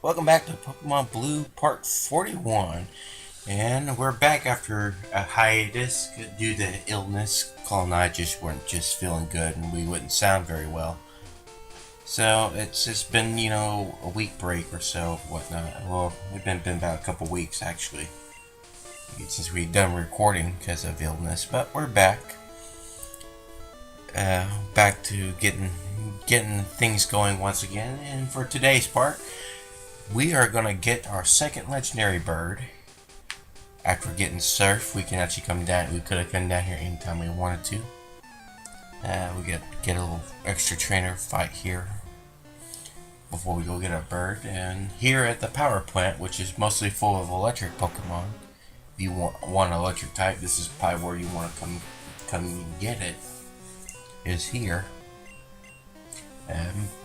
Welcome back to Pokemon Blue Part 41. And we're back after a hiatus due to illness. Cole and I just weren't feeling good and we wouldn't sound very well. So it's just been, a week break or so, whatnot. Well, it's been about a couple weeks actually. Since we've done recording because of illness. But we're back. Back to getting things going once again. And for today's part, we are going to get our second legendary bird. After getting Surf, we can actually come down. We could have come down here anytime we wanted to. We get a little extra trainer fight here before we go get our bird. And here at the power plant, which is mostly full of electric Pokemon, if you want an electric type, this is probably where you want to come get it. Is here.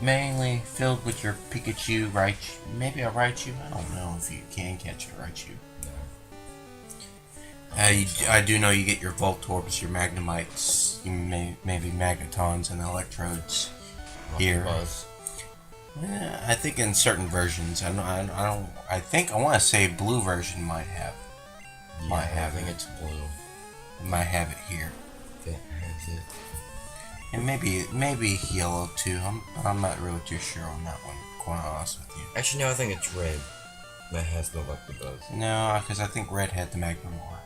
Mainly filled with your Pikachu, Raichu, maybe a Raichu. I don't know if you can catch a Raichu. I do know you get your Voltorbs, your Magnemites, maybe Magnetons and Electrodes here. I think in certain versions, I think I want to say blue version might have. Yeah, I think it's blue. Might have it here. That has it. And maybe yellow too. I'm not really too sure on that one, quite honest with you. Actually, no, I think it's red. That has the Electabuzz. No, because I think red had the Magmar.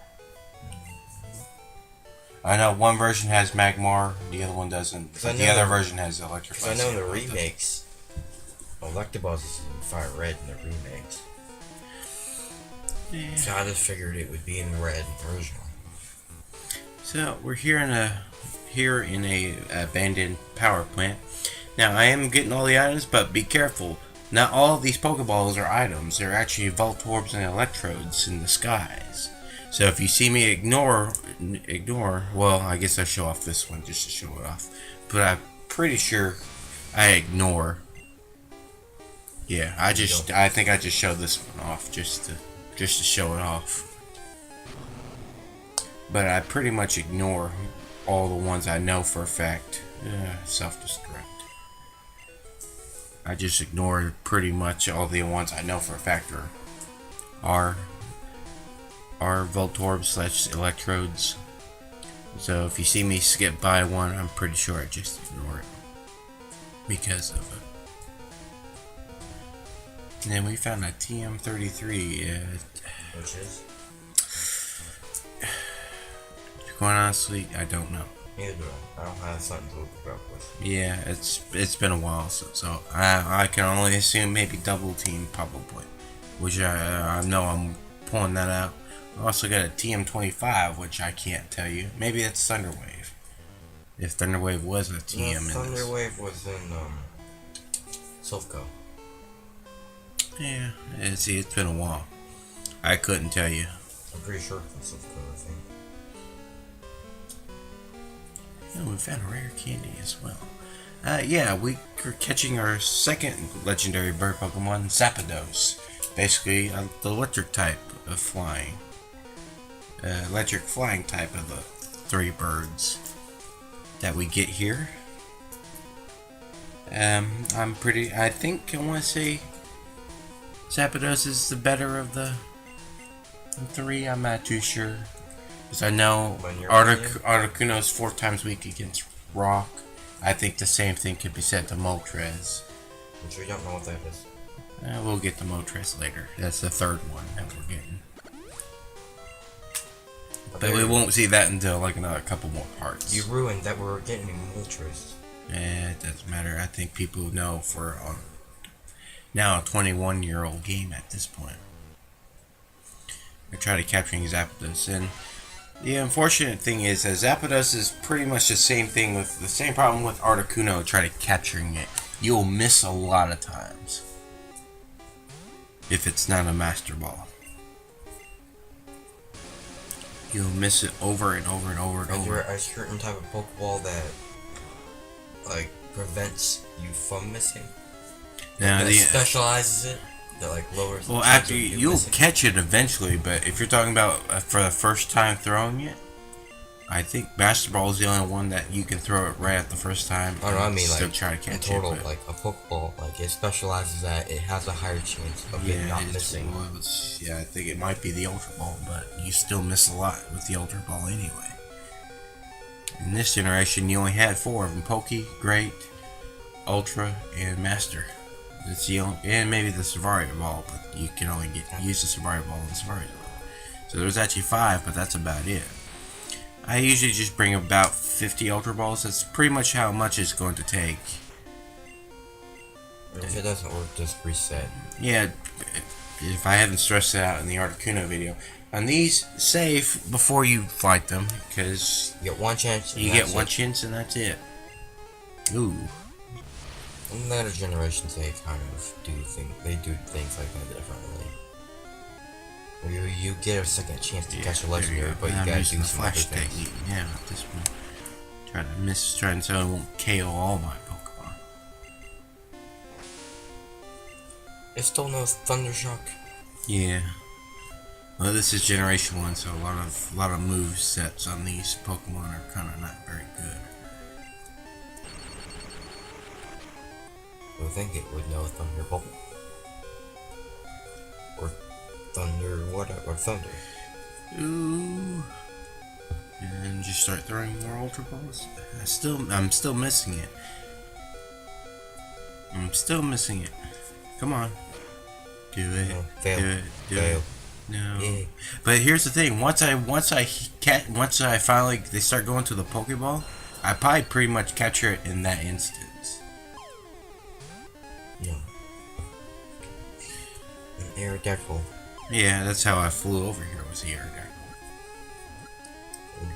I know one version has Magmar, the other one doesn't. But the other version has Electabuzz. Because I know the remakes, Electabuzz is in Fire Red in the remakes. Yeah. So I just figured it would be in red original. So we're here in a abandoned power plant. Now I am getting all the items, but be careful. Not all of these Pokeballs are items. They're actually Voltorbs and Electrodes in disguise. So if you see me ignore. Well, I guess I'll show off this one just to show it off. But I'm pretty sure I ignore. Yeah, I think I just showed this one off just to show it off. But I pretty much ignore all the ones I know for a fact. Self-destruct. I just ignore pretty much all the ones I know for a fact are Voltorb / Electrodes. So if you see me skip by one, I'm pretty sure I just ignore it because of it. And then we found a TM33. Which is? Quite honestly, I don't know. Neither do I. I don't have something to look up with. Yeah, it's been a while, so I can only assume maybe double team probably, which I know I'm pulling that out. I also got a TM25, which I can't tell you. Maybe that's Thunderwave. If Thunderwave was a TM, no, Thunderwave was in Silphco. Yeah, see, it's been a while. I couldn't tell you. I'm pretty sure it's Silphco, I think. Yeah, we found a rare candy as well. Yeah, we are catching our second legendary bird Pokemon, Zapdos. Basically, the electric type of flying. Electric flying type of the three birds that we get here. I think I want to say Zapdos is the better of the three. I'm not too sure. Because I know Articuno's 4 times weak against Rock. I think the same thing could be said to Moltres. Which we don't know what that is. We'll get to Moltres later. That's the third one that we're getting. But we won't see that until like another couple more parts. You ruined that we're getting Moltres. It doesn't matter. I think people know for now a 21-year-old game at this point. I tried capturing Zapdos, and the unfortunate thing is that Zapdos is pretty much the same thing with the same problem with Articuno. Try to capturing it, you'll miss a lot of times if it's not a Master Ball. You'll miss it over and over and over and over. Is there a certain type of Pokeball that like prevents you from missing? Now that specializes it. That like lowers. Well, after you'll catch it eventually, but if you're talking about for the first time throwing it, I think Master Ball is the only one that you can throw it right at the first time. Oh no, I mean still like try to catch in total, it. like a Pokeball, like it specializes that it has a higher chance of it not missing. Yeah, I think it might be the Ultra Ball, but you still miss a lot with the Ultra Ball anyway. In this generation, you only had 4 of them: Poke, Great, Ultra, and Master. It's the only, and maybe the Safari Ball, but you can only use the Safari Ball in Safari Ball. So there's actually 5, but that's about it. I usually just bring about 50 Ultra Balls. That's pretty much how much it's going to take. If it doesn't work, just reset. Yeah, if I haven't stressed it out in the Articuno video. On these, save before you fight them, because you get one chance. You get one chance and that's it. Ooh. In later generations, they kind of do things. They do things like that differently. You get a second chance to catch a legendary, but you gotta do some other things. Yeah, at this point, trying so I won't KO all my Pokemon. It's still no Thunder Shock. Yeah. Well, this is Generation 1, so a lot of move sets on these Pokemon are kind of not very good. I think it would know Thunderbolt. Or Thunder, what? Or Thunder. Ooh. And just start throwing more Ultra Balls. I'm still missing it. Come on. Do it. No, fail. Do it. Do Fail. it. No. Yeah. But here's the thing. Once I finally they start going to the Pokeball, I probably pretty much capture it in that instance. No. An Aerodactyl. Yeah, that's how I flew over here. Was the Aerodactyl.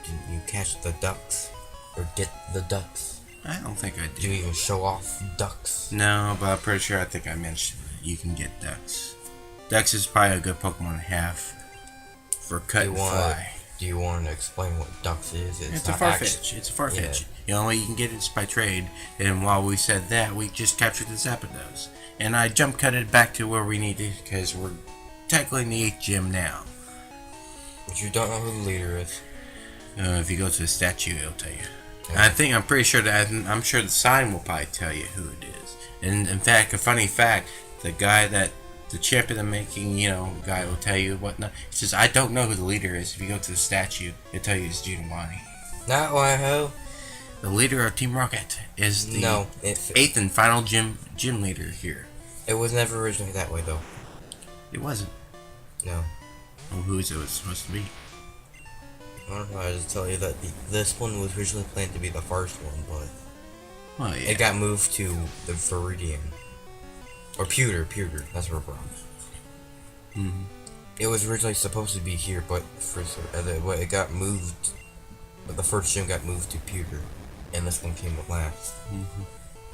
Didn't you catch the ducks? Or get the ducks? I don't think I did. Did you even show off ducks? No, but I'm pretty sure I think I mentioned that you can get ducks. Ducks is probably a good Pokemon to have for cut and fly. Do you want to explain what ducks is? It's a Farfetch. It's a Farfetch. Yeah. The only way you can get it is by trade. And while we said that, we just captured the Zapdos. And I jump cut it back to where we needed because we're tackling the 8th gym now. But you don't know who the leader is. If you go to the statue, it'll tell you. Okay. I'm pretty sure I'm sure the sign will probably tell you who it is. And in fact, a funny fact, the champion I'm making, guy will tell you whatnot. He says, I don't know who the leader is. If you go to the statue, it'll tell you it's Giovanni. Not Waiho. The leader of Team Rocket is the 8th and final gym leader here. It was never originally that way, though. It wasn't. No. Well, who is it was supposed to be? I don't know, I just tell you that this one was originally planned to be the first one, but Well, yeah. it got moved to the Viridian. Or Pewter, that's where we're from. Mm-hmm. It was originally supposed to be here, but it got moved. But the first gym got moved to Pewter, and this one came last. Mm-hmm.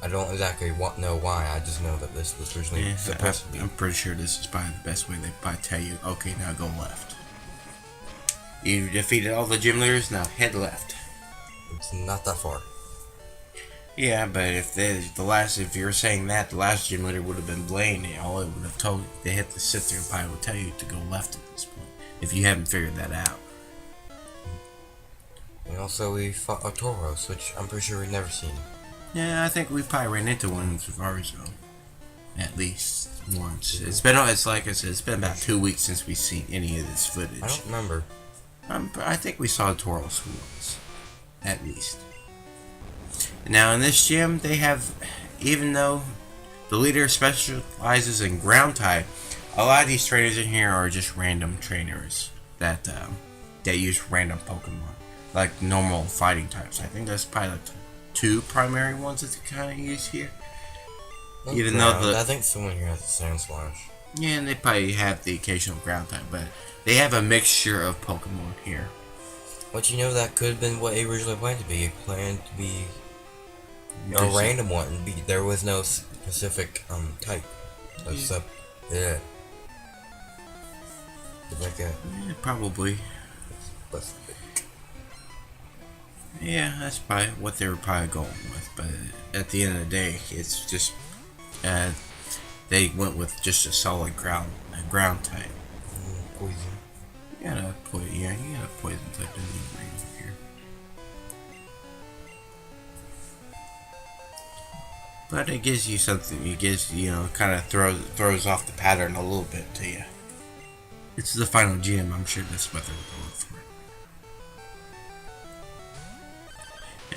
I don't exactly know why. I just know that this was originally supposed to be. I'm pretty sure this is probably the best way. They probably tell you, okay, now go left. You defeated all the gym leaders, now head left. It's not that far. Yeah, but if you're saying that, the last gym leader would have been Blaine, all it would have told you, they had to sit there and probably would tell you to go left at this point, if you haven't figured that out. And also we fought a Tauros, which I'm pretty sure we've never seen. Yeah, I think we probably ran into one in Safari Zone. At least once. It's like I said, it's been about 2 weeks since we've seen any of this footage. I don't remember. I think we saw Tauros once. At least. Now in this gym, they have, even though the leader specializes in ground type, a lot of these trainers in here are just random trainers that use random Pokemon, like normal fighting types. I think that's probably like the 2 primary ones that they kind of use here. Even though I think someone here has a Sand Slash. Yeah, and they probably have the occasional ground type, but they have a mixture of Pokemon here. But that could have been what it originally planned to be. It planned to be a random one. There was no specific type. Yeah. Like a Yeah, probably. specific. Yeah, that's probably what they were probably going with. But at the end of the day, it's just they went with just a solid ground type. Poison. You got a poison type in here. But it gives you something. It gives, kind of throws off the pattern a little bit to you. It's the final gym. I'm sure that's what they're going for.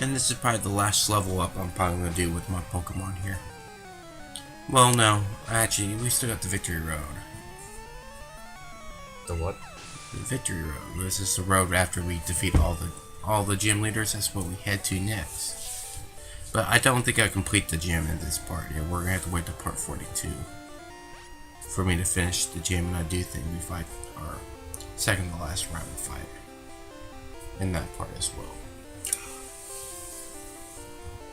And this is probably the last level up I'm probably going to do with my Pokemon here. Well, no. Actually, we still got the Victory Road. The what? The Victory Road. This is the road after we defeat all the gym leaders. That's what we head to next. But I don't think I complete the gym in this part here. We're going to have to wait to part 42 for me to finish the gym. And I do think we fight our second to last rival fight in that part as well.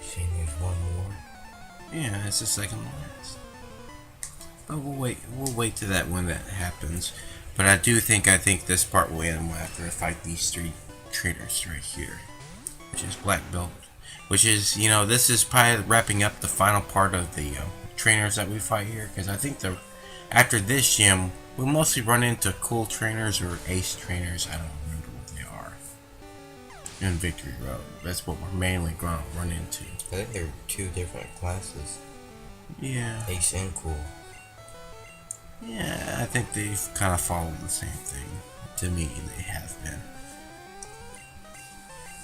Saying there's one more? Yeah, it's the second to last. But we'll wait to that when that happens. But I think this part will end after I fight these 3 trainers right here. Which is Black Belt. Which is, this is probably wrapping up the final part of the trainers that we fight here. Because I think after this gym, we'll mostly run into cool trainers or ace trainers. I don't remember what they are. In Victory Road. That's what we're mainly going to run into. I think they're 2 different classes. Yeah. Ace and cool. Yeah, I think they've kind of followed the same thing. To me, they have been.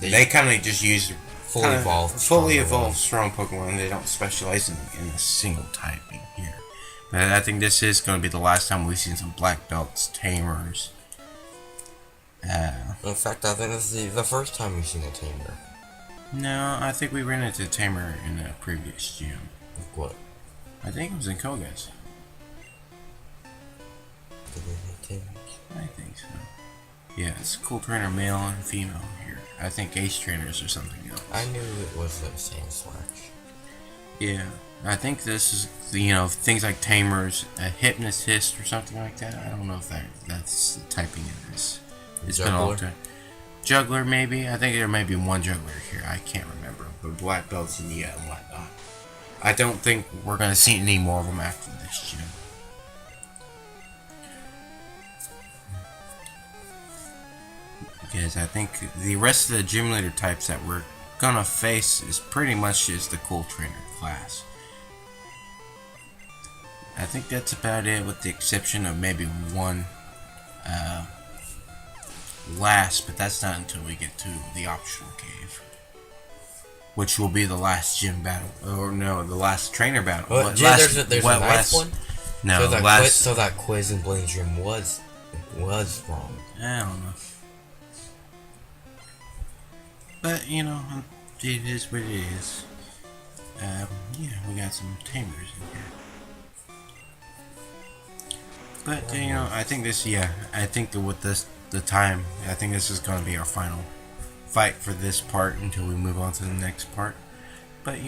They kind of just use fully evolved strong Pokemon. They don't specialize in a single typing here. But I think this is going to be the last time we've seen some Black Belts, Tamers. In fact, I think this is the first time we've seen a Tamer. No, I think we ran into Tamer in a previous gym. Like what? I think it was in Koga's. Did they have Tamers? I think so. Yeah, it's a cool trainer, male and female here. I think ace trainers or something else. I knew it was the same Slash. Yeah, I think this is, things like Tamers, a Hypnotist or something like that. I don't know if that's the typing in this. It's been altered. Juggler, maybe? I think there may be one juggler here. I can't remember. But Black Belts and whatnot. I don't think we're going to see any more of them after this gym. Because I think the rest of the gym leader types that we're gonna face is pretty much just the cool trainer class. I think that's about it, with the exception of maybe one last, but that's not until we get to the optional cave, which will be the last gym battle, or no, the last trainer battle. Well, there's a nice one. No, so that quiz in Blaine Gym was wrong. I don't know. But, it is what it is. Yeah, we got some Tamers in here. But, I think this, I think that with the time, I think this is going to be our final fight for this part until we move on to the next part. But,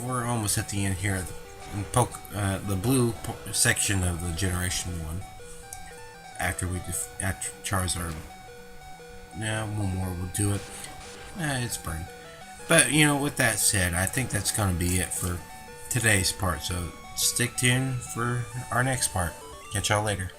we're almost at the end here. The blue section of the Generation 1. After Charizard. Yeah, one more will do it. It's burned. But, with that said, I think that's going to be it for today's part. So, stick tuned for our next part. Catch y'all later.